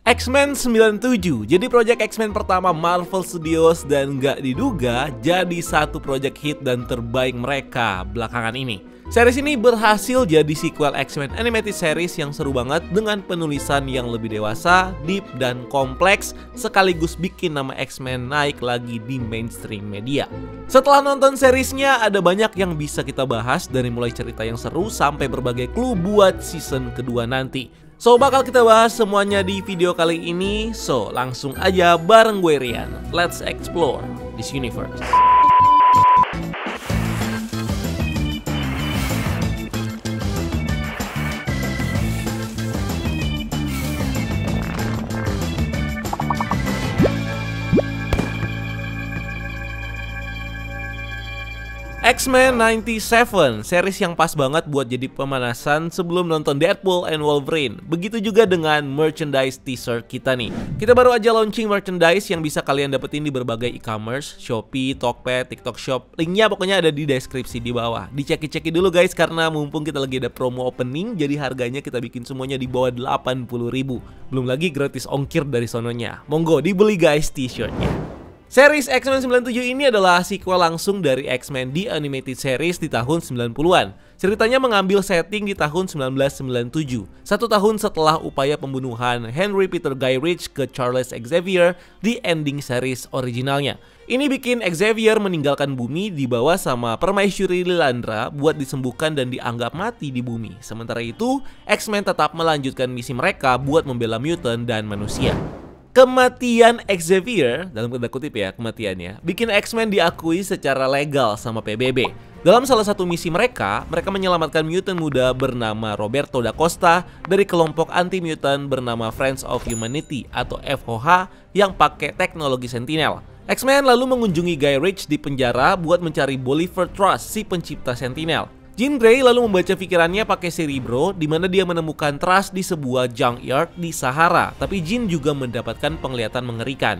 X-Men 97 jadi proyek X-Men pertama Marvel Studios dan gak diduga jadi satu proyek hit dan terbaik mereka belakangan ini. Series ini berhasil jadi sequel X-Men Animated Series yang seru banget dengan penulisan yang lebih dewasa, deep, dan kompleks sekaligus bikin nama X-Men naik lagi di mainstream media. Setelah nonton seriesnya ada banyak yang bisa kita bahas dari mulai cerita yang seru sampai berbagai clue buat season kedua nanti. So bakal kita bahas semuanya di video kali ini, so langsung aja bareng gue Rian. Let's explore this universe. X-Men 97, series yang pas banget buat jadi pemanasan sebelum nonton Deadpool and Wolverine. Begitu juga dengan merchandise teaser kita nih. Kita baru aja launching merchandise yang bisa kalian dapetin di berbagai e-commerce, Shopee, Tokped, TikTok Shop. Linknya pokoknya ada di deskripsi di bawah. Diceki-ceki dulu guys, karena mumpung kita lagi ada promo opening, jadi harganya kita bikin semuanya di bawah 80.000. Belum lagi gratis ongkir dari sononya. Monggo dibeli guys t-shirtnya. Series X-Men 97 ini adalah sequel langsung dari X-Men The Animated Series di tahun 90-an. Ceritanya mengambil setting di tahun 1997, satu tahun setelah upaya pembunuhan Henry Peter Guy Ritchie ke Charles Xavier di ending series originalnya. Ini bikin Xavier meninggalkan bumi dibawa sama Permaisuri Lilandra buat disembuhkan dan dianggap mati di bumi. Sementara itu, X-Men tetap melanjutkan misi mereka buat membela mutant dan manusia. Kematian Xavier, dalam tanda kutip ya kematiannya, bikin X-Men diakui secara legal sama PBB. Dalam salah satu misi mereka menyelamatkan mutant muda bernama Roberto da Costa dari kelompok anti-mutant bernama Friends of Humanity atau FOH yang pakai teknologi Sentinel. X-Men lalu mengunjungi Guy Ritchie di penjara buat mencari Bolivar Trask, si pencipta Sentinel. Jean Grey lalu membaca pikirannya pakai Cerebro, di mana dia menemukan Trask di sebuah junkyard di Sahara. Tapi Jean juga mendapatkan penglihatan mengerikan.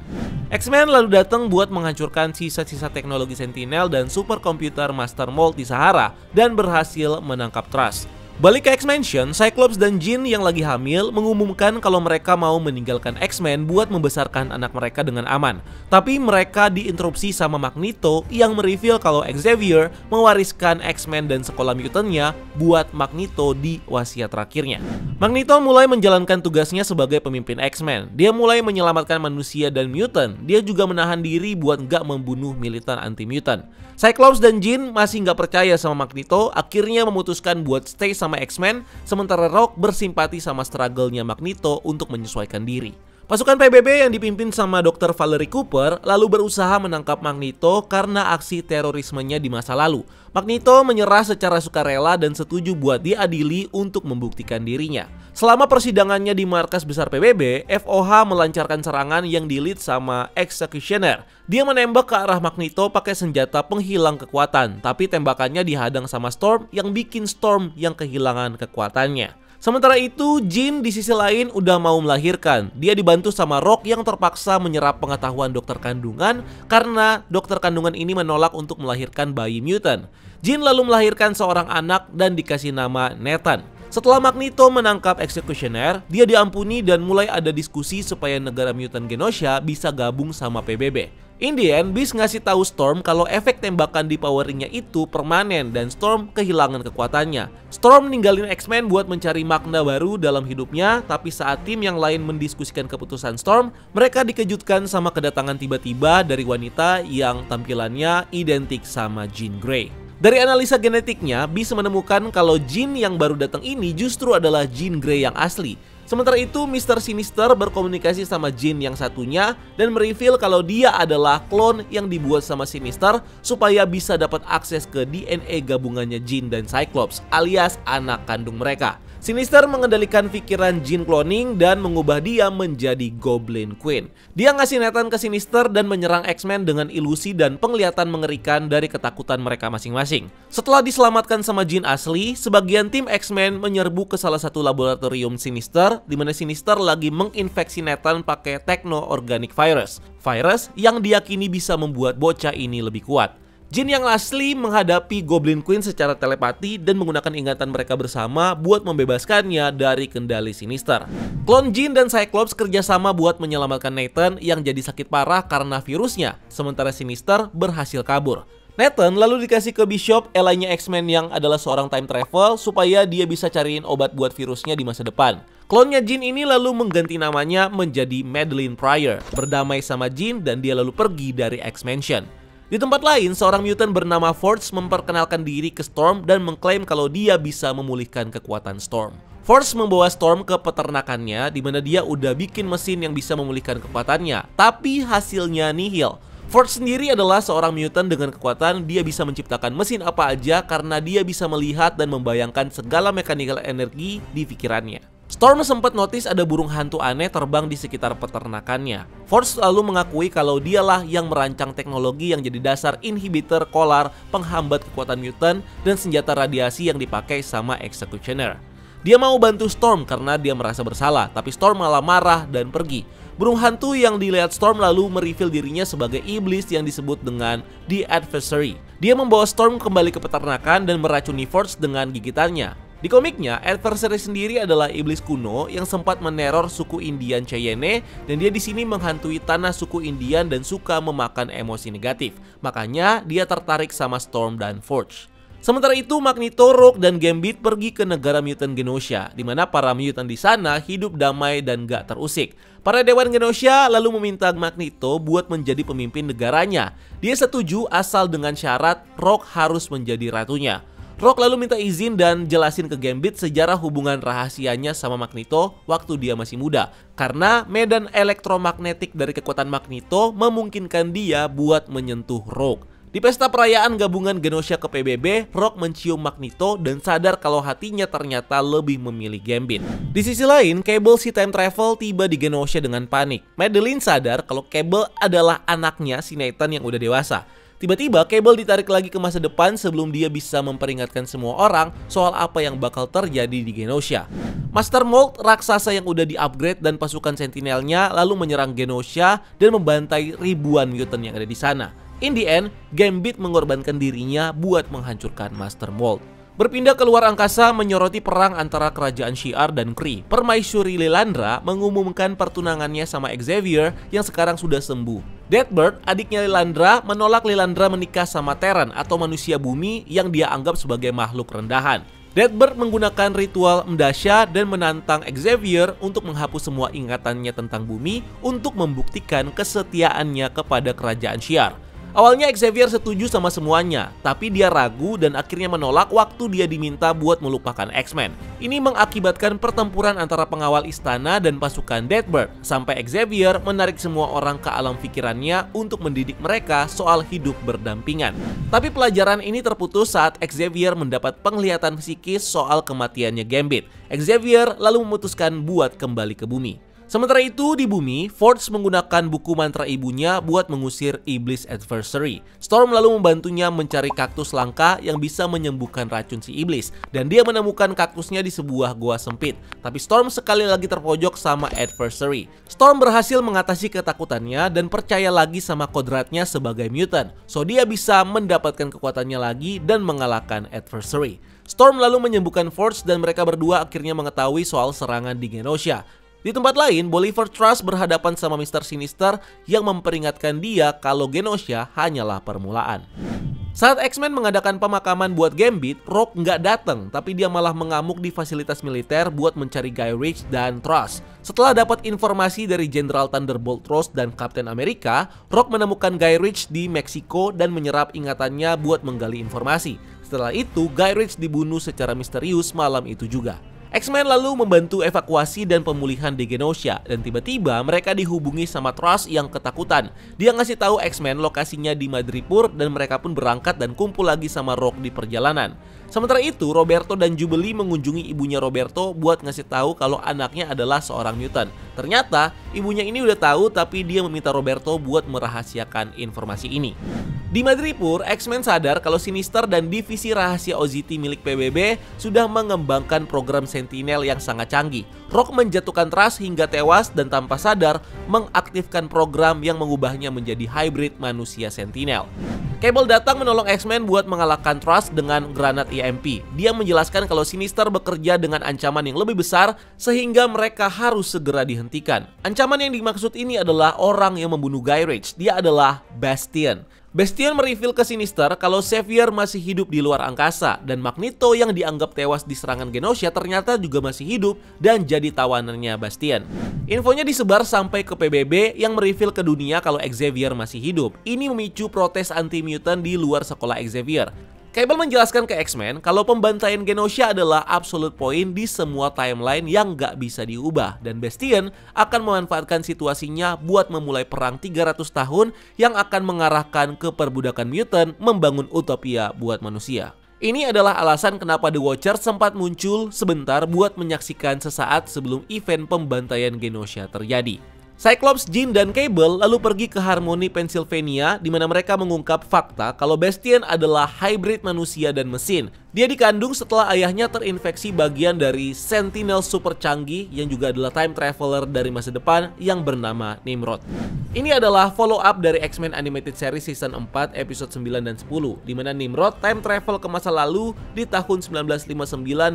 X-Men lalu datang buat menghancurkan sisa-sisa teknologi Sentinel dan superkomputer Master Mold di Sahara dan berhasil menangkap Trask. Balik ke X-Mansion, Cyclops dan Jean yang lagi hamil mengumumkan kalau mereka mau meninggalkan X-Men buat membesarkan anak mereka dengan aman. Tapi mereka diinterupsi sama Magneto yang mereveal kalau Xavier mewariskan X-Men dan sekolah mutantnya buat Magneto di wasiat terakhirnya. Magneto mulai menjalankan tugasnya sebagai pemimpin X-Men. Dia mulai menyelamatkan manusia dan mutant. Dia juga menahan diri buat nggak membunuh militan anti-mutant. Cyclops dan Jean masih nggak percaya sama Magneto, akhirnya memutuskan buat stay sama X-Men, sementara Rogue bersimpati sama struggle-nya Magneto untuk menyesuaikan diri. Pasukan PBB yang dipimpin sama Dr. Valerie Cooper lalu berusaha menangkap Magneto karena aksi terorismenya di masa lalu. Magneto menyerah secara sukarela dan setuju buat diadili untuk membuktikan dirinya. Selama persidangannya di markas besar PBB, FOH melancarkan serangan yang di-lead sama Executioner. Dia menembak ke arah Magneto pakai senjata penghilang kekuatan, tapi tembakannya dihadang sama Storm yang bikin Storm yang kehilangan kekuatannya. Sementara itu, Jean di sisi lain udah mau melahirkan. Dia dibantu sama Rogue yang terpaksa menyerap pengetahuan dokter kandungan karena dokter kandungan ini menolak untuk melahirkan bayi mutant. Jean lalu melahirkan seorang anak dan dikasih nama Nathan. Setelah Magneto menangkap Executioner, dia diampuni dan mulai ada diskusi supaya negara mutant Genosha bisa gabung sama PBB. In the end, Beast ngasih tahu Storm kalau efek tembakan di power ring-nya itu permanen dan Storm kehilangan kekuatannya. Storm ninggalin X-Men buat mencari makna baru dalam hidupnya, tapi saat tim yang lain mendiskusikan keputusan Storm, mereka dikejutkan sama kedatangan tiba-tiba dari wanita yang tampilannya identik sama Jean Grey. Dari analisa genetiknya, Beast menemukan kalau Jean yang baru datang ini justru adalah Jean Grey yang asli. Sementara itu, Mr. Sinister berkomunikasi sama Jean yang satunya dan mereveal kalau dia adalah klon yang dibuat sama Sinister supaya bisa dapat akses ke DNA gabungannya Jean dan Cyclops alias anak kandung mereka. Sinister mengendalikan pikiran Jean cloning dan mengubah dia menjadi Goblin Queen. Dia ngasih Nathan ke Sinister dan menyerang X-Men dengan ilusi dan penglihatan mengerikan dari ketakutan mereka masing-masing. Setelah diselamatkan sama Jean asli, sebagian tim X-Men menyerbu ke salah satu laboratorium Sinister, di mana Sinister lagi menginfeksi Nathan pakai techno-organic virus. Virus yang diyakini bisa membuat bocah ini lebih kuat. Jean yang asli menghadapi Goblin Queen secara telepati dan menggunakan ingatan mereka bersama buat membebaskannya dari kendali Sinister. Klon Jean dan Cyclops kerjasama buat menyelamatkan Nathan yang jadi sakit parah karena virusnya, sementara Sinister berhasil kabur. Nathan lalu dikasih ke Bishop, alainya X-Men yang adalah seorang time travel, supaya dia bisa cariin obat buat virusnya di masa depan. Klonnya Jean ini lalu mengganti namanya menjadi Madeline Pryor, berdamai sama Jean dan dia lalu pergi dari X-Mansion. Di tempat lain, seorang mutant bernama Forge memperkenalkan diri ke Storm dan mengklaim kalau dia bisa memulihkan kekuatan Storm. Forge membawa Storm ke peternakannya di mana dia udah bikin mesin yang bisa memulihkan kekuatannya, tapi hasilnya nihil. Forge sendiri adalah seorang mutant dengan kekuatan dia bisa menciptakan mesin apa aja karena dia bisa melihat dan membayangkan segala mechanical energi di pikirannya. Storm sempat notice ada burung hantu aneh terbang di sekitar peternakannya. Forge lalu mengakui kalau dialah yang merancang teknologi yang jadi dasar inhibitor kolar penghambat kekuatan mutant dan senjata radiasi yang dipakai sama Executioner. Dia mau bantu Storm karena dia merasa bersalah, tapi Storm malah marah dan pergi. Burung hantu yang dilihat Storm lalu mereveal dirinya sebagai iblis yang disebut dengan The Adversary. Dia membawa Storm kembali ke peternakan dan meracuni Forge dengan gigitannya. Di komiknya, Adversary sendiri adalah iblis kuno yang sempat meneror suku Indian Cheyenne dan dia di sini menghantui tanah suku Indian dan suka memakan emosi negatif. Makanya dia tertarik sama Storm dan Forge. Sementara itu, Magneto, Rogue, dan Gambit pergi ke negara mutant Genosha, di mana para mutant di sana hidup damai dan gak terusik. Para dewan Genosha lalu meminta Magneto buat menjadi pemimpin negaranya. Dia setuju asal dengan syarat Rogue harus menjadi ratunya. Rogue lalu minta izin dan jelasin ke Gambit sejarah hubungan rahasianya sama Magneto waktu dia masih muda. Karena medan elektromagnetik dari kekuatan Magneto memungkinkan dia buat menyentuh Rogue. Di pesta perayaan gabungan Genosha ke PBB, Rogue mencium Magneto dan sadar kalau hatinya ternyata lebih memilih Gambit. Di sisi lain, Cable si time travel tiba di Genosha dengan panik. Madeline sadar kalau Cable adalah anaknya si Nathan yang udah dewasa. Tiba-tiba Cable ditarik lagi ke masa depan sebelum dia bisa memperingatkan semua orang soal apa yang bakal terjadi di Genosha. Master Mold, raksasa yang udah di-upgrade dan pasukan Sentinelnya lalu menyerang Genosha dan membantai ribuan mutant yang ada di sana. In the end, Gambit mengorbankan dirinya buat menghancurkan Master Mold. Berpindah ke luar angkasa menyoroti perang antara kerajaan Shi'ar dan Kree. Permaisuri Lilandra mengumumkan pertunangannya sama Xavier yang sekarang sudah sembuh. Deathbird, adiknya Lilandra, menolak Lilandra menikah sama Terran atau manusia bumi yang dia anggap sebagai makhluk rendahan. Deathbird menggunakan ritual Mdasha dan menantang Xavier untuk menghapus semua ingatannya tentang bumi untuk membuktikan kesetiaannya kepada kerajaan Shi'ar. Awalnya Xavier setuju sama semuanya, tapi dia ragu dan akhirnya menolak waktu dia diminta buat melupakan X-Men. Ini mengakibatkan pertempuran antara pengawal istana dan pasukan Deathbird, sampai Xavier menarik semua orang ke alam pikirannya untuk mendidik mereka soal hidup berdampingan. Tapi pelajaran ini terputus saat Xavier mendapat penglihatan psikis soal kematiannya Gambit. Xavier lalu memutuskan buat kembali ke bumi. Sementara itu di bumi, Forge menggunakan buku mantra ibunya buat mengusir iblis Adversary. Storm lalu membantunya mencari kaktus langka yang bisa menyembuhkan racun si iblis. Dan dia menemukan kaktusnya di sebuah goa sempit. Tapi Storm sekali lagi terpojok sama Adversary. Storm berhasil mengatasi ketakutannya dan percaya lagi sama kodratnya sebagai mutant. So dia bisa mendapatkan kekuatannya lagi dan mengalahkan Adversary. Storm lalu menyembuhkan Forge dan mereka berdua akhirnya mengetahui soal serangan di Genosha. Di tempat lain, Bolivar Trask berhadapan sama Mr. Sinister yang memperingatkan dia kalau Genosha hanyalah permulaan. Saat X-Men mengadakan pemakaman buat Gambit, Rogue nggak datang, tapi dia malah mengamuk di fasilitas militer buat mencari Guy Ritchie dan Trask. Setelah dapat informasi dari Jenderal Thunderbolt Ross dan Kapten Amerika, Rogue menemukan Guy Ritchie di Meksiko dan menyerap ingatannya buat menggali informasi. Setelah itu, Guy Ritchie dibunuh secara misterius malam itu juga. X-Men lalu membantu evakuasi dan pemulihan di Genosha dan tiba-tiba mereka dihubungi sama Trask yang ketakutan. Dia ngasih tahu X-Men lokasinya di Madripoor dan mereka pun berangkat dan kumpul lagi sama Rogue di perjalanan. Sementara itu, Roberto dan Jubilee mengunjungi ibunya Roberto buat ngasih tahu kalau anaknya adalah seorang mutant. Ternyata, ibunya ini udah tahu tapi dia meminta Roberto buat merahasiakan informasi ini. Di Madripoor, X-Men sadar kalau Sinister dan divisi rahasia OZT milik PBB sudah mengembangkan program Sentinel yang sangat canggih. Rogue menjatuhkan Trask hingga tewas dan tanpa sadar, mengaktifkan program yang mengubahnya menjadi hybrid manusia Sentinel. Cable datang menolong X-Men buat mengalahkan Trust dengan granat EMP. Dia menjelaskan kalau Sinister bekerja dengan ancaman yang lebih besar sehingga mereka harus segera dihentikan. Ancaman yang dimaksud ini adalah orang yang membunuh Guy Ritchie. Dia adalah Bastion. Bastion mereveal ke Sinister kalau Xavier masih hidup di luar angkasa dan Magneto yang dianggap tewas di serangan Genosha ternyata juga masih hidup dan jadi tawanannya Bastion. Infonya disebar sampai ke PBB yang mereveal ke dunia kalau Xavier masih hidup. Ini memicu protes anti-mutant di luar sekolah Xavier. Cable menjelaskan ke X-Men kalau pembantaian Genosha adalah absolute point di semua timeline yang nggak bisa diubah dan Bastion akan memanfaatkan situasinya buat memulai perang 300 tahun yang akan mengarahkan ke perbudakan mutant membangun utopia buat manusia. Ini adalah alasan kenapa The Watcher sempat muncul sebentar buat menyaksikan sesaat sebelum event pembantaian Genosha terjadi. Cyclops, Jean, dan Cable lalu pergi ke Harmony, Pennsylvania, di mana mereka mengungkap fakta kalau Bastion adalah hybrid manusia dan mesin. Dia dikandung setelah ayahnya terinfeksi bagian dari Sentinel super canggih yang juga adalah time traveler dari masa depan yang bernama Nimrod. Ini adalah follow up dari X-Men Animated Series Season 4 episode 9 dan 10, di mana Nimrod time travel ke masa lalu di tahun 1959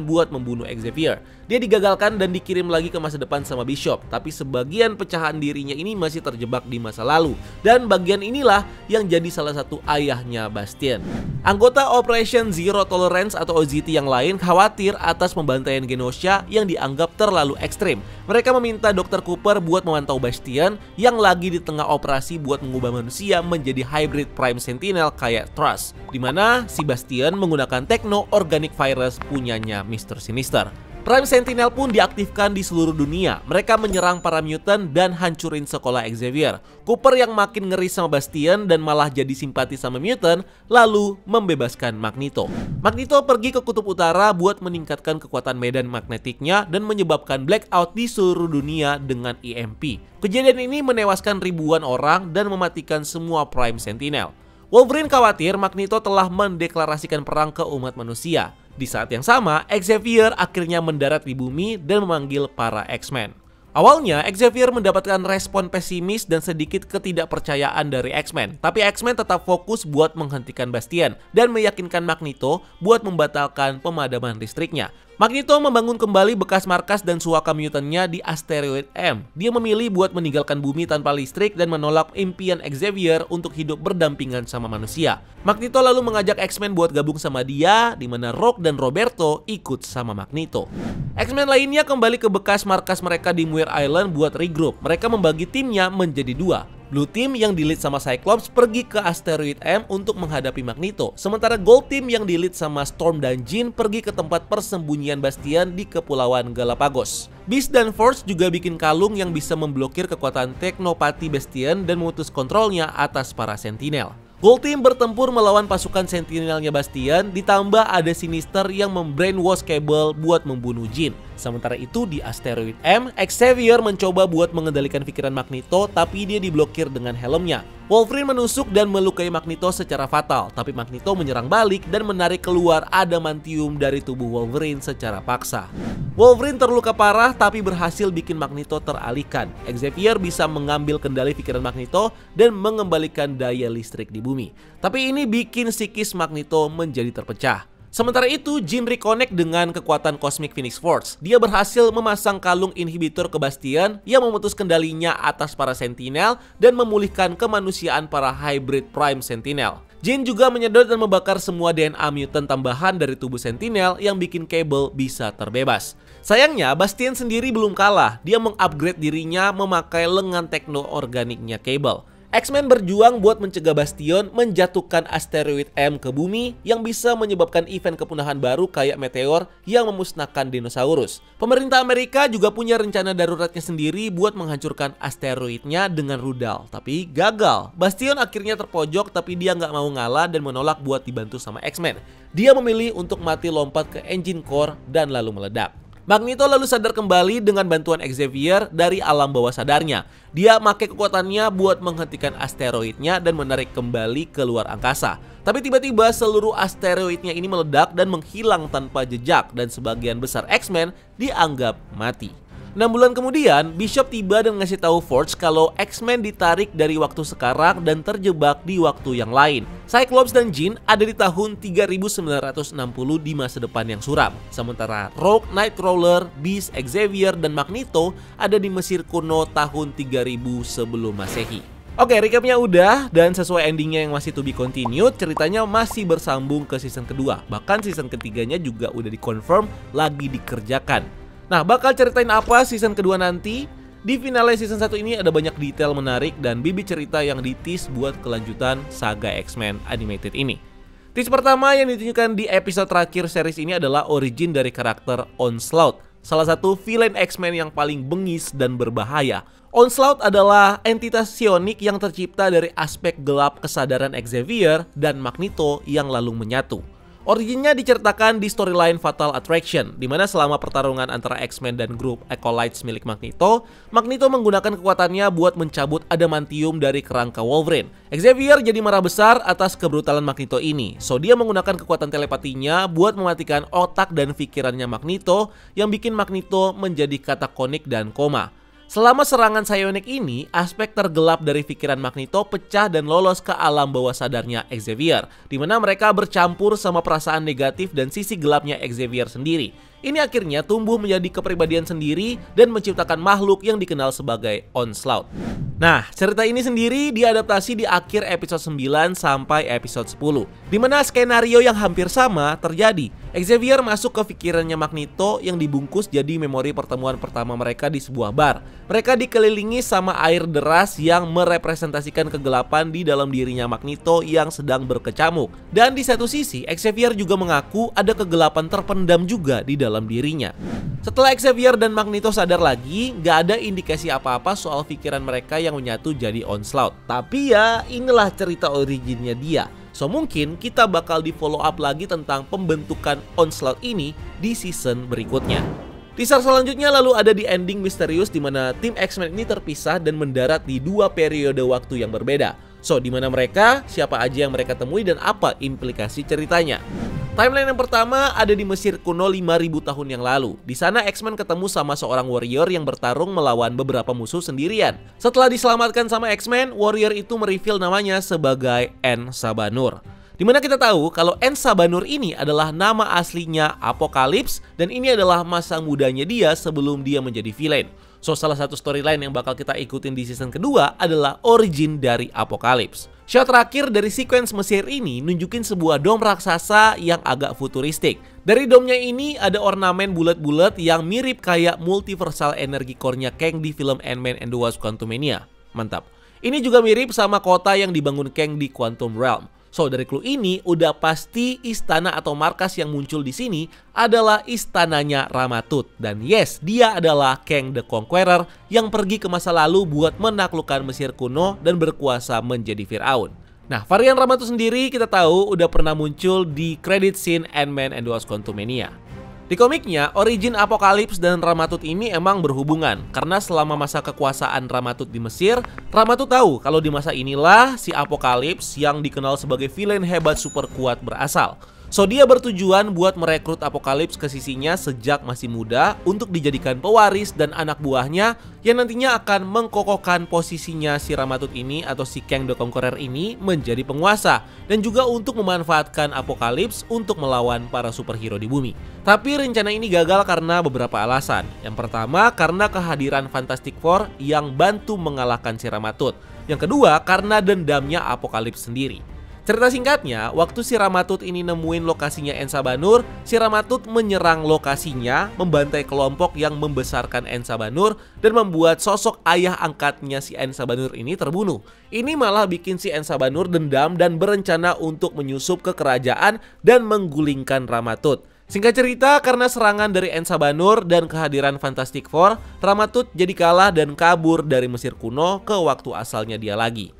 buat membunuh Xavier. Dia digagalkan dan dikirim lagi ke masa depan sama Bishop, tapi sebagian pecahan dirinya ini masih terjebak di masa lalu, dan bagian inilah yang jadi salah satu ayahnya Bastion. Anggota Operation Zero Tolerance atau OZT yang lain khawatir atas pembantaian Genosha yang dianggap terlalu ekstrim. Mereka meminta Dr. Cooper buat memantau Bastion yang lagi di tengah operasi buat mengubah manusia menjadi hybrid Prime Sentinel kayak Trust, dimana si Bastion menggunakan Techno Organic Virus punyanya Mr. Sinister. Prime Sentinel pun diaktifkan di seluruh dunia. Mereka menyerang para mutant dan hancurin sekolah Xavier. Cooper yang makin ngeri sama Bastion dan malah jadi simpati sama mutant, lalu membebaskan Magneto. Magneto pergi ke kutub utara buat meningkatkan kekuatan medan magnetiknya dan menyebabkan blackout di seluruh dunia dengan EMP. Kejadian ini menewaskan ribuan orang dan mematikan semua Prime Sentinel. Wolverine khawatir Magneto telah mendeklarasikan perang ke umat manusia. Di saat yang sama, Xavier akhirnya mendarat di bumi dan memanggil para X-Men. Awalnya, Xavier mendapatkan respon pesimis dan sedikit ketidakpercayaan dari X-Men. Tapi X-Men tetap fokus buat menghentikan Bastion dan meyakinkan Magneto buat membatalkan pemadaman listriknya. Magneto membangun kembali bekas markas dan suaka mutantnya di asteroid M. Dia memilih buat meninggalkan bumi tanpa listrik dan menolak impian Xavier untuk hidup berdampingan sama manusia. Magneto lalu mengajak X-Men buat gabung sama dia, di mana Rogue dan Roberto ikut sama Magneto. X-Men lainnya kembali ke bekas markas mereka di Muir Island buat regroup. Mereka membagi timnya menjadi dua. Blue Team yang di-lead sama Cyclops pergi ke asteroid M untuk menghadapi Magneto. Sementara Gold Team yang di-lead sama Storm dan Jean pergi ke tempat persembunyian Bastion di Kepulauan Galapagos. Beast dan Force juga bikin kalung yang bisa memblokir kekuatan teknopati Bastion dan memutus kontrolnya atas para Sentinel. Gold Team bertempur melawan pasukan Sentinelnya Bastion, ditambah ada Sinister yang membrainwash Cable buat membunuh Jean. Sementara itu di asteroid M, Xavier mencoba buat mengendalikan pikiran Magneto tapi dia diblokir dengan helmnya. Wolverine menusuk dan melukai Magneto secara fatal, tapi Magneto menyerang balik dan menarik keluar adamantium dari tubuh Wolverine secara paksa. Wolverine terluka parah tapi berhasil bikin Magneto teralihkan. Xavier bisa mengambil kendali pikiran Magneto dan mengembalikan daya listrik di bumi. Tapi ini bikin psikis Magneto menjadi terpecah. Sementara itu, Jean reconnect dengan kekuatan Cosmic Phoenix Force. Dia berhasil memasang kalung inhibitor ke Bastion yang memutus kendalinya atas para Sentinel dan memulihkan kemanusiaan para hybrid Prime Sentinel. Jean juga menyedot dan membakar semua DNA mutant tambahan dari tubuh Sentinel yang bikin Cable bisa terbebas. Sayangnya, Bastion sendiri belum kalah. Dia mengupgrade dirinya memakai lengan tekno organiknya Cable. X-Men berjuang buat mencegah Bastion menjatuhkan asteroid M ke bumi yang bisa menyebabkan event kepunahan baru kayak meteor yang memusnahkan dinosaurus. Pemerintah Amerika juga punya rencana daruratnya sendiri buat menghancurkan asteroidnya dengan rudal, tapi gagal. Bastion akhirnya terpojok tapi dia nggak mau ngalah dan menolak buat dibantu sama X-Men. Dia memilih untuk mati lompat ke engine core dan lalu meledak. Magneto lalu sadar kembali dengan bantuan Xavier dari alam bawah sadarnya. Dia pakai kekuatannya buat menghentikan asteroidnya dan menarik kembali ke luar angkasa. Tapi tiba-tiba seluruh asteroidnya ini meledak dan menghilang tanpa jejak dan sebagian besar X-Men dianggap mati. 6 bulan kemudian, Bishop tiba dan ngasih tahu Forge kalau X-Men ditarik dari waktu sekarang dan terjebak di waktu yang lain. Cyclops dan Jean ada di tahun 3960 di masa depan yang suram. Sementara Rogue, Nightcrawler, Beast, Xavier, dan Magneto ada di Mesir kuno tahun 3000 sebelum Masehi. Oke, recapnya udah, dan sesuai endingnya yang masih to be continued, ceritanya masih bersambung ke season kedua. Bahkan season ketiganya juga udah dikonfirm lagi dikerjakan. Nah, bakal ceritain apa season kedua nanti? Di finale season 1 ini ada banyak detail menarik dan bibit cerita yang ditis buat kelanjutan saga X-Men Animated ini. Tease pertama yang ditunjukkan di episode terakhir series ini adalah origin dari karakter Onslaught, salah satu villain X-Men yang paling bengis dan berbahaya. Onslaught adalah entitas psionik yang tercipta dari aspek gelap kesadaran Xavier dan Magneto yang lalu menyatu. Originnya diceritakan di storyline Fatal Attraction, di mana selama pertarungan antara X-Men dan grup Acolytes milik Magneto, Magneto menggunakan kekuatannya buat mencabut adamantium dari kerangka Wolverine. Xavier jadi marah besar atas kebrutalan Magneto ini, so dia menggunakan kekuatan telepatinya buat mematikan otak dan pikirannya Magneto yang bikin Magneto menjadi katakonik dan koma. Selama serangan psionik ini, aspek tergelap dari pikiran Magneto pecah dan lolos ke alam bawah sadarnya Xavier, di mana mereka bercampur sama perasaan negatif dan sisi gelapnya Xavier sendiri. Ini akhirnya tumbuh menjadi kepribadian sendiri dan menciptakan makhluk yang dikenal sebagai Onslaught. Nah, cerita ini sendiri diadaptasi di akhir episode 9 sampai episode 10, di mana skenario yang hampir sama terjadi. Xavier masuk ke pikirannya Magneto yang dibungkus jadi memori pertemuan pertama mereka di sebuah bar. Mereka dikelilingi sama air deras yang merepresentasikan kegelapan di dalam dirinya Magneto yang sedang berkecamuk. Dan di satu sisi, Xavier juga mengaku ada kegelapan terpendam juga di dalam dirinya. Setelah Xavier dan Magneto sadar lagi, gak ada indikasi apa-apa soal pikiran mereka yang menyatu jadi Onslaught. Tapi ya, inilah cerita originnya dia. So mungkin kita bakal di follow up lagi tentang pembentukan Onslaught ini di season berikutnya. Teaser selanjutnya lalu ada di ending misterius di mana tim X-Men ini terpisah dan mendarat di dua periode waktu yang berbeda. So di mana mereka, siapa aja yang mereka temui dan apa implikasi ceritanya. Timeline yang pertama ada di Mesir kuno 5000 tahun yang lalu. Di sana X-Men ketemu sama seorang warrior yang bertarung melawan beberapa musuh sendirian. Setelah diselamatkan sama X-Men, warrior itu mereveal namanya sebagai En-Sabanur. Dimana kita tahu kalau En-Sabanur ini adalah nama aslinya Apocalypse dan ini adalah masa mudanya dia sebelum dia menjadi villain. So salah satu storyline yang bakal kita ikutin di season kedua adalah origin dari Apocalypse. Shot terakhir dari sequence Mesir ini nunjukin sebuah dom raksasa yang agak futuristik. Dari domnya ini ada ornamen bulat-bulat yang mirip kayak multiversal energy core-nya Kang di film Ant-Man and the Wasp: Quantumania. Mantap. Ini juga mirip sama kota yang dibangun Kang di Quantum Realm. So dari clue ini udah pasti istana atau markas yang muncul di sini adalah istananya Ramatut. Dan yes, dia adalah Kang the Conqueror yang pergi ke masa lalu buat menaklukkan Mesir kuno dan berkuasa menjadi Firaun. Nah, varian Ramatut sendiri kita tahu udah pernah muncul di credit scene Ant-Man and the Wasp: Quantumania. Di komiknya, origin Apocalypse dan Ramatut ini emang berhubungan karena selama masa kekuasaan Ramatut di Mesir, Ramatut tahu kalau di masa inilah si Apocalypse yang dikenal sebagai villain hebat super kuat berasal. So dia bertujuan buat merekrut Apocalypse ke sisinya sejak masih muda untuk dijadikan pewaris dan anak buahnya yang nantinya akan mengkokohkan posisinya si Ramatut ini atau si Kang the Conqueror ini menjadi penguasa dan juga untuk memanfaatkan Apocalypse untuk melawan para superhero di bumi. Tapi rencana ini gagal karena beberapa alasan. Yang pertama karena kehadiran Fantastic Four yang bantu mengalahkan si Ramatut. Yang kedua karena dendamnya Apocalypse sendiri. Cerita singkatnya, waktu si Ramatut ini nemuin lokasinya En-Sabanur, si Ramatut menyerang lokasinya, membantai kelompok yang membesarkan En-Sabanur, dan membuat sosok ayah angkatnya si En-Sabanur ini terbunuh. Ini malah bikin si En-Sabanur dendam dan berencana untuk menyusup ke kerajaan dan menggulingkan Ramatut. Singkat cerita, karena serangan dari En-Sabanur dan kehadiran Fantastic Four, Ramatut jadi kalah dan kabur dari Mesir kuno ke waktu asalnya dia lagi.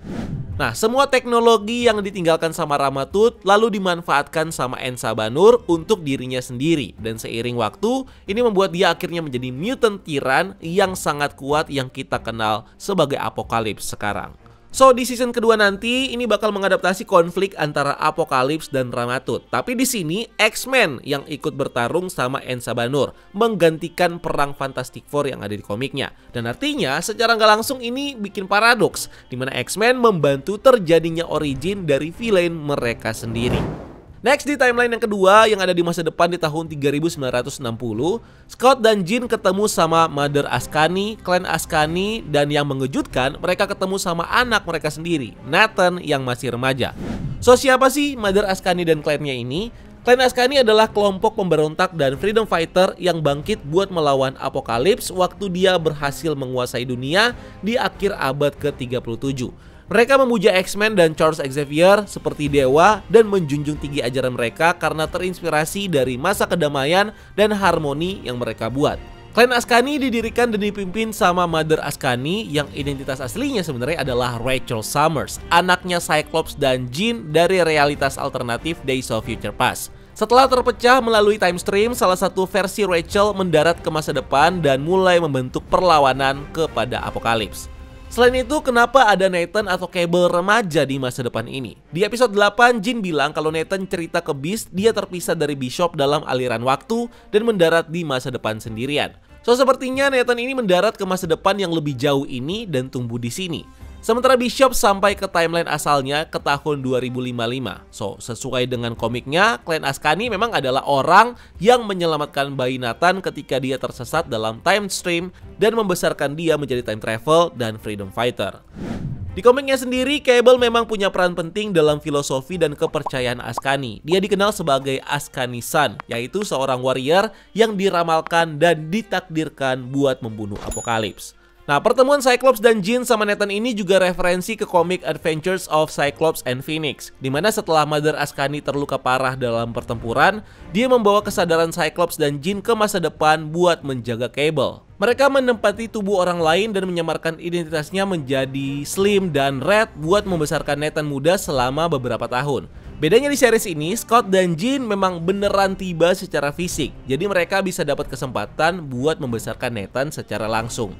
Nah, semua teknologi yang ditinggalkan sama Ramatut lalu dimanfaatkan sama En-Sabanur untuk dirinya sendiri. Dan seiring waktu, ini membuat dia akhirnya menjadi mutant tiran yang sangat kuat yang kita kenal sebagai Apocalypse sekarang. So, di season kedua nanti ini bakal mengadaptasi konflik antara Apocalypse dan Ramatut. Tapi di sini X-Men yang ikut bertarung sama Ensa Banur, menggantikan perang Fantastic Four yang ada di komiknya. Dan artinya secara nggak langsung ini bikin paradoks, di mana X-Men membantu terjadinya origin dari villain mereka sendiri. Next, di timeline yang kedua yang ada di masa depan di tahun 3960, Scott dan Jean ketemu sama Mother Askani, klan Askani, dan yang mengejutkan mereka ketemu sama anak mereka sendiri, Nathan yang masih remaja. So, siapa sih Mother Askani dan klannya ini? Klan Askani adalah kelompok pemberontak dan freedom fighter yang bangkit buat melawan Apocalypse waktu dia berhasil menguasai dunia di akhir abad ke-37. Mereka memuja X-Men dan Charles Xavier seperti dewa dan menjunjung tinggi ajaran mereka karena terinspirasi dari masa kedamaian dan harmoni yang mereka buat. Klan Askani didirikan dan dipimpin sama Mother Askani yang identitas aslinya sebenarnya adalah Rachel Summers, anaknya Cyclops dan Jean dari realitas alternatif Days of Future Past. Setelah terpecah melalui time stream, salah satu versi Rachel mendarat ke masa depan dan mulai membentuk perlawanan kepada Apocalypse. Selain itu, kenapa ada Nathan atau Cable remaja di masa depan ini? Di episode 8, Jean bilang kalau Nathan cerita ke Beast dia terpisah dari Bishop dalam aliran waktu dan mendarat di masa depan sendirian. So, sepertinya Nathan ini mendarat ke masa depan yang lebih jauh ini dan tumbuh di sini. Sementara Bishop sampai ke timeline asalnya ke tahun 2055. So, sesuai dengan komiknya, klan Askani memang adalah orang yang menyelamatkan bayi Nathan ketika dia tersesat dalam time stream dan membesarkan dia menjadi time travel dan freedom fighter. Di komiknya sendiri, Cable memang punya peran penting dalam filosofi dan kepercayaan Askani. Dia dikenal sebagai Askani Sun, yaitu seorang warrior yang diramalkan dan ditakdirkan buat membunuh Apocalypse. Nah, pertemuan Cyclops dan Jean sama Nathan ini juga referensi ke komik Adventures of Cyclops and Phoenix, dimana setelah Mother Askani terluka parah dalam pertempuran, dia membawa kesadaran Cyclops dan Jean ke masa depan buat menjaga Cable. Mereka menempati tubuh orang lain dan menyamarkan identitasnya menjadi Slim dan Red buat membesarkan Nathan muda selama beberapa tahun. Bedanya di series ini, Scott dan Jean memang beneran tiba secara fisik, jadi mereka bisa dapat kesempatan buat membesarkan Nathan secara langsung.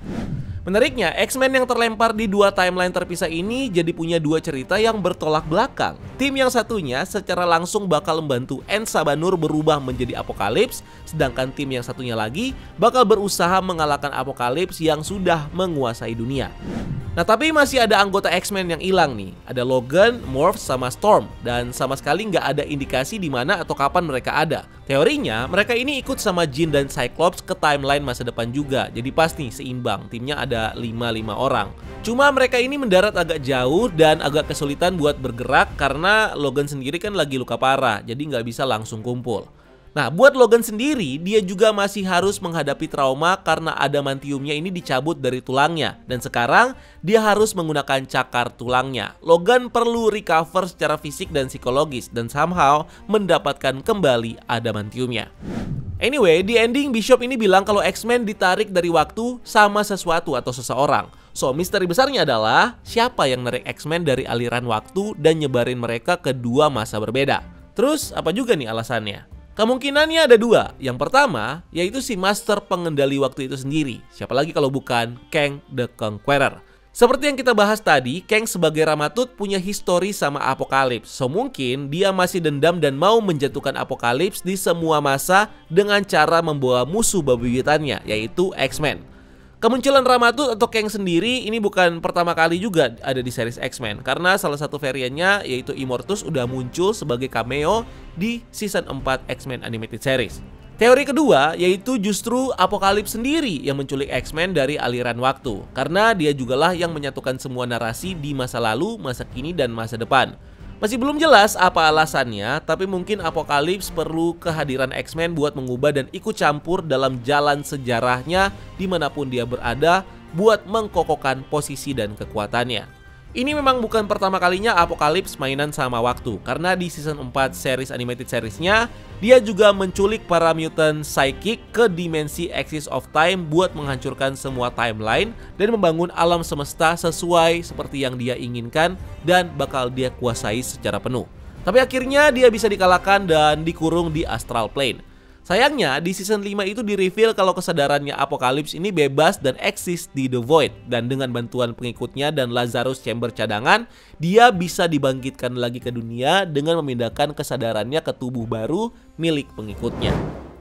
Menariknya, X-Men yang terlempar di dua timeline terpisah ini jadi punya dua cerita yang bertolak belakang. Tim yang satunya secara langsung bakal membantu Ensa Banur berubah menjadi Apocalypse, sedangkan tim yang satunya lagi bakal berusaha mengalahkan Apocalypse yang sudah menguasai dunia. Nah, tapi masih ada anggota X-Men yang hilang nih. Ada Logan, Morph, sama Storm, dan sama sekali nggak ada indikasi di mana atau kapan mereka ada. Teorinya, mereka ini ikut sama Jean dan Cyclops ke timeline masa depan juga. Jadi pas nih seimbang, timnya ada 5 orang. Cuma mereka ini mendarat agak jauh dan agak kesulitan buat bergerak karena Logan sendiri kan lagi luka parah, jadi nggak bisa langsung kumpul. Nah, buat Logan sendiri, dia juga masih harus menghadapi trauma karena adamantiumnya ini dicabut dari tulangnya. Dan sekarang, dia harus menggunakan cakar tulangnya. Logan perlu recover secara fisik dan psikologis dan somehow mendapatkan kembali adamantiumnya. Anyway, di ending Bishop ini bilang kalau X-Men ditarik dari waktu sama sesuatu atau seseorang. So, misteri besarnya adalah siapa yang narik X-Men dari aliran waktu dan nyebarin mereka ke dua masa berbeda. Terus, apa juga nih alasannya? Kemungkinannya ada dua. Yang pertama, yaitu si master pengendali waktu itu sendiri. Siapa lagi kalau bukan Kang the Conqueror. Seperti yang kita bahas tadi, Kang sebagai Ramatut punya histori sama Apocalypse. So mungkin dia masih dendam dan mau menjatuhkan Apocalypse di semua masa dengan cara membawa musuh babuyutannya, yaitu X-Men. Kemunculan Ramatut atau Kang sendiri ini bukan pertama kali juga ada di series X-Men, karena salah satu variannya yaitu Immortus udah muncul sebagai cameo di season 4 X-Men Animated Series. Teori kedua yaitu justru Apocalypse sendiri yang menculik X-Men dari aliran waktu, karena dia jugalah yang menyatukan semua narasi di masa lalu, masa kini, dan masa depan. Masih belum jelas apa alasannya, tapi mungkin Apocalypse perlu kehadiran X-Men buat mengubah dan ikut campur dalam jalan sejarahnya dimanapun dia berada buat mengkokohkan posisi dan kekuatannya. Ini memang bukan pertama kalinya Apocalypse mainan sama waktu, karena di season 4 series animated seriesnya, dia juga menculik para mutant psychic ke dimensi Axis of Time buat menghancurkan semua timeline dan membangun alam semesta sesuai seperti yang dia inginkan dan bakal dia kuasai secara penuh. Tapi akhirnya dia bisa dikalahkan dan dikurung di Astral Plane. Sayangnya, di season 5 itu di-reveal kalau kesadarannya Apocalypse ini bebas dan eksis di The Void. Dan dengan bantuan pengikutnya dan Lazarus Chamber cadangan, dia bisa dibangkitkan lagi ke dunia dengan memindahkan kesadarannya ke tubuh baru milik pengikutnya.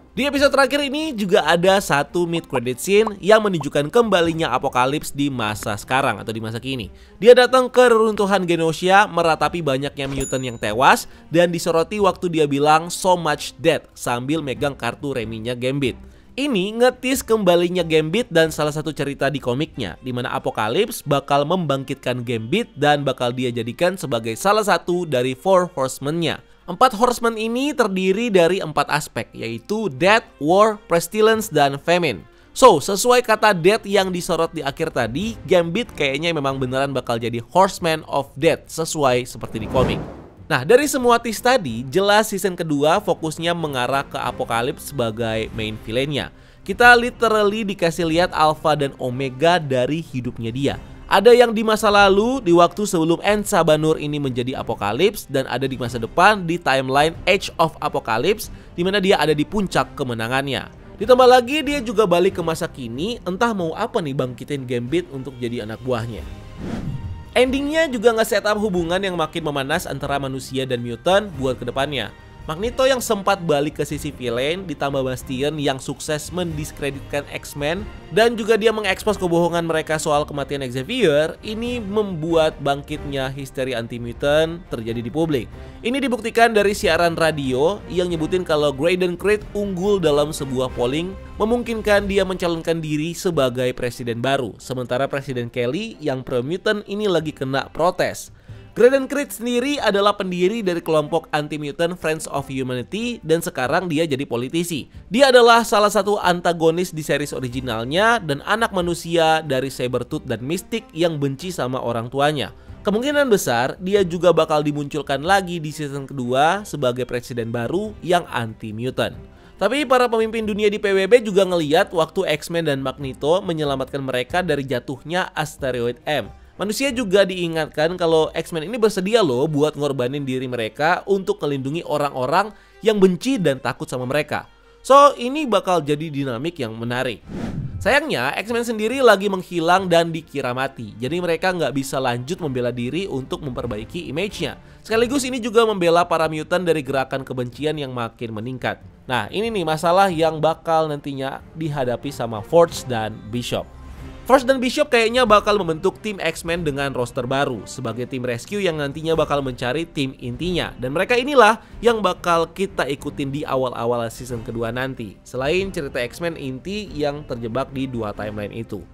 Di episode terakhir ini juga ada satu mid-credit scene yang menunjukkan kembalinya Apocalypse di masa sekarang atau di masa kini. Dia datang ke reruntuhan Genosha, meratapi banyaknya mutant yang tewas, dan disoroti waktu dia bilang so much dead sambil megang kartu reminya Gambit. Ini ngetis kembalinya Gambit dan salah satu cerita di komiknya, di mana Apocalypse bakal membangkitkan Gambit dan bakal dia jadikan sebagai salah satu dari 4 Horsemen-nya. 4 Horsemen ini terdiri dari 4 aspek, yaitu Death, War, Pestilence, dan Famine. So, sesuai kata Death yang disorot di akhir tadi, Gambit kayaknya memang beneran bakal jadi Horseman of Death, sesuai seperti di komik. Nah, dari semua tease tadi, jelas season kedua fokusnya mengarah ke Apocalypse sebagai main villain-nya. Kita literally dikasih lihat alpha dan omega dari hidupnya dia. Ada yang di masa lalu, di waktu sebelum Ensa Banur ini menjadi Apocalypse, dan ada di masa depan di timeline Age of Apocalypse, di mana dia ada di puncak kemenangannya. Ditambah lagi dia juga balik ke masa kini, entah mau apa nih bangkitin Gambit untuk jadi anak buahnya. Endingnya juga nge-setup hubungan yang makin memanas antara manusia dan mutant buat kedepannya. Magneto yang sempat balik ke sisi villain, ditambah Bastion yang sukses mendiskreditkan X-Men, dan juga dia mengekspos kebohongan mereka soal kematian Xavier, ini membuat bangkitnya histeri anti-mutant terjadi di publik. Ini dibuktikan dari siaran radio yang nyebutin kalau Graydon Creed unggul dalam sebuah polling, memungkinkan dia mencalonkan diri sebagai presiden baru, sementara Presiden Kelly yang pro-mutant ini lagi kena protes. Graydon Creed sendiri adalah pendiri dari kelompok anti-mutant Friends of Humanity dan sekarang dia jadi politisi. Dia adalah salah satu antagonis di series originalnya dan anak manusia dari Sabretooth dan Mystic yang benci sama orang tuanya. Kemungkinan besar dia juga bakal dimunculkan lagi di season kedua sebagai presiden baru yang anti-mutant. Tapi para pemimpin dunia di PWB juga ngeliat waktu X-Men dan Magneto menyelamatkan mereka dari jatuhnya asteroid M. Manusia juga diingatkan kalau X-Men ini bersedia loh buat ngorbanin diri mereka untuk melindungi orang-orang yang benci dan takut sama mereka. So, ini bakal jadi dinamik yang menarik. Sayangnya, X-Men sendiri lagi menghilang dan dikira mati. Jadi mereka nggak bisa lanjut membela diri untuk memperbaiki image-nya. Sekaligus ini juga membela para mutant dari gerakan kebencian yang makin meningkat. Nah, ini nih masalah yang bakal nantinya dihadapi sama Forge dan Bishop. Forge dan Bishop kayaknya bakal membentuk tim X-Men dengan roster baru sebagai tim rescue yang nantinya bakal mencari tim intinya. Dan mereka inilah yang bakal kita ikutin di awal-awal season kedua nanti. Selain cerita X-Men inti yang terjebak di 2 timeline itu.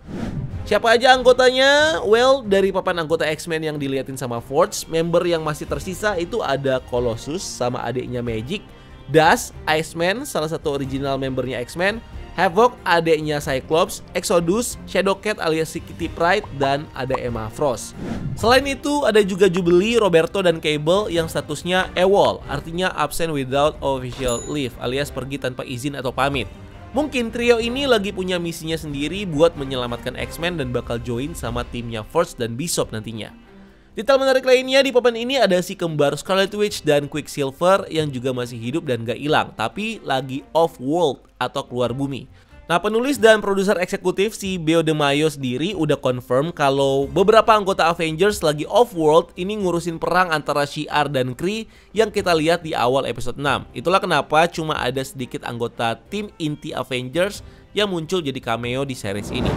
Siapa aja anggotanya? Well, dari papan anggota X-Men yang diliatin sama Forge, member yang masih tersisa itu ada Colossus sama adiknya Magic, Dust, Iceman, salah satu original membernya X-Men, Havoc, adeknya Cyclops, Exodus, Shadowcat alias si Kitty Pryde, dan ada Emma Frost. Selain itu, ada juga Jubilee, Roberto, dan Cable yang statusnya AWOL, artinya absent without official leave, alias pergi tanpa izin atau pamit. Mungkin trio ini lagi punya misinya sendiri buat menyelamatkan X-Men dan bakal join sama timnya Forge dan Bishop nantinya. Detail menarik lainnya di papan ini ada si kembar Scarlet Witch dan Quicksilver yang juga masih hidup dan gak hilang, tapi lagi off-world atau keluar bumi. Nah, penulis dan produser eksekutif si Beo De Mayo sendiri udah confirm kalau beberapa anggota Avengers lagi off-world ini ngurusin perang antara Shi'ar dan Kree yang kita lihat di awal episode 6. Itulah kenapa cuma ada sedikit anggota tim inti Avengers yang muncul jadi cameo di series ini.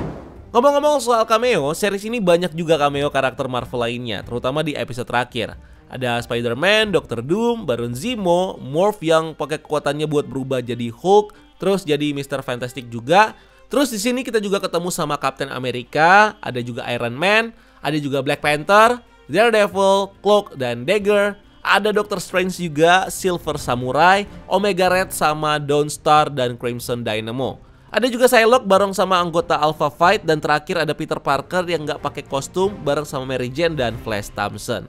Ngomong-ngomong soal cameo, series ini banyak juga cameo karakter Marvel lainnya, terutama di episode terakhir. Ada Spider-Man, Doctor Doom, Baron Zemo, Morph yang pakai kekuatannya buat berubah jadi Hulk, terus jadi Mr. Fantastic juga. Terus di sini kita juga ketemu sama Captain America, ada juga Iron Man, ada juga Black Panther, Daredevil, Cloak, dan Dagger. Ada Doctor Strange juga, Silver Samurai, Omega Red sama Dawnstar dan Crimson Dynamo. Ada juga Psylocke bareng sama anggota Alpha Fight, dan terakhir ada Peter Parker yang nggak pakai kostum bareng sama Mary Jane dan Flash Thompson.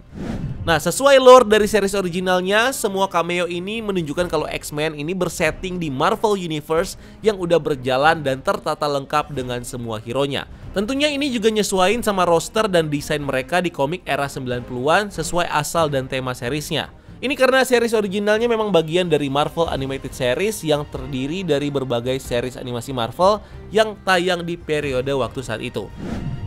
Nah, sesuai lore dari series originalnya, semua cameo ini menunjukkan kalau X-Men ini bersetting di Marvel Universe yang udah berjalan dan tertata lengkap dengan semua hero-nya. Tentunya ini juga nyesuaiin sama roster dan desain mereka di komik era 90-an sesuai asal dan tema seriesnya. Ini karena series originalnya memang bagian dari Marvel Animated Series yang terdiri dari berbagai series animasi Marvel yang tayang di periode waktu saat itu.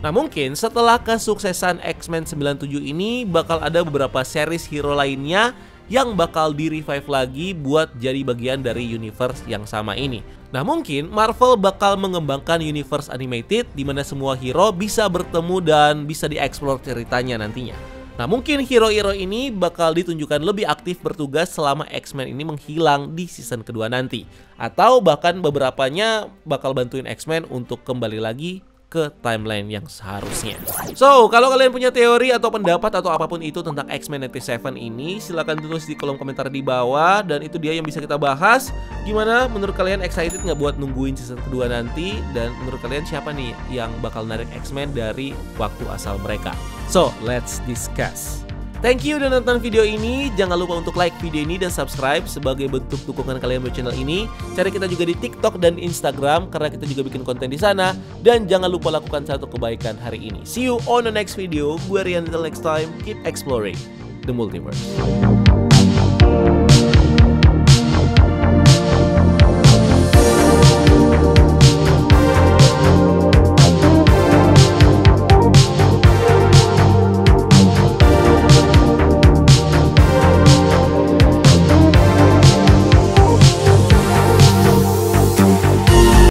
Nah mungkin setelah kesuksesan X-Men 97 ini bakal ada beberapa series hero lainnya yang bakal di-revive lagi buat jadi bagian dari universe yang sama ini. Nah mungkin Marvel bakal mengembangkan universe animated di mana semua hero bisa bertemu dan bisa dieksplor ceritanya nantinya. Nah mungkin hero-hero ini bakal ditunjukkan lebih aktif bertugas selama X-Men ini menghilang di season kedua nanti. Atau bahkan beberapanya bakal bantuin X-Men untuk kembali lagi ke timeline yang seharusnya. So, kalau kalian punya teori atau pendapat atau apapun itu tentang X-Men 97 ini, silahkan tulis di kolom komentar di bawah. Dan itu dia yang bisa kita bahas. Gimana menurut kalian, excited nggak buat nungguin season kedua nanti? Dan menurut kalian siapa nih yang bakal narik X-Men dari waktu asal mereka? So, let's discuss. Thank you udah nonton video ini. Jangan lupa untuk like video ini dan subscribe sebagai bentuk dukungan kalian buat channel ini. Cari kita juga di TikTok dan Instagram karena kita juga bikin konten di sana. Dan jangan lupa lakukan satu kebaikan hari ini. See you on the next video. Gue Rian, until next time, keep exploring the multiverse.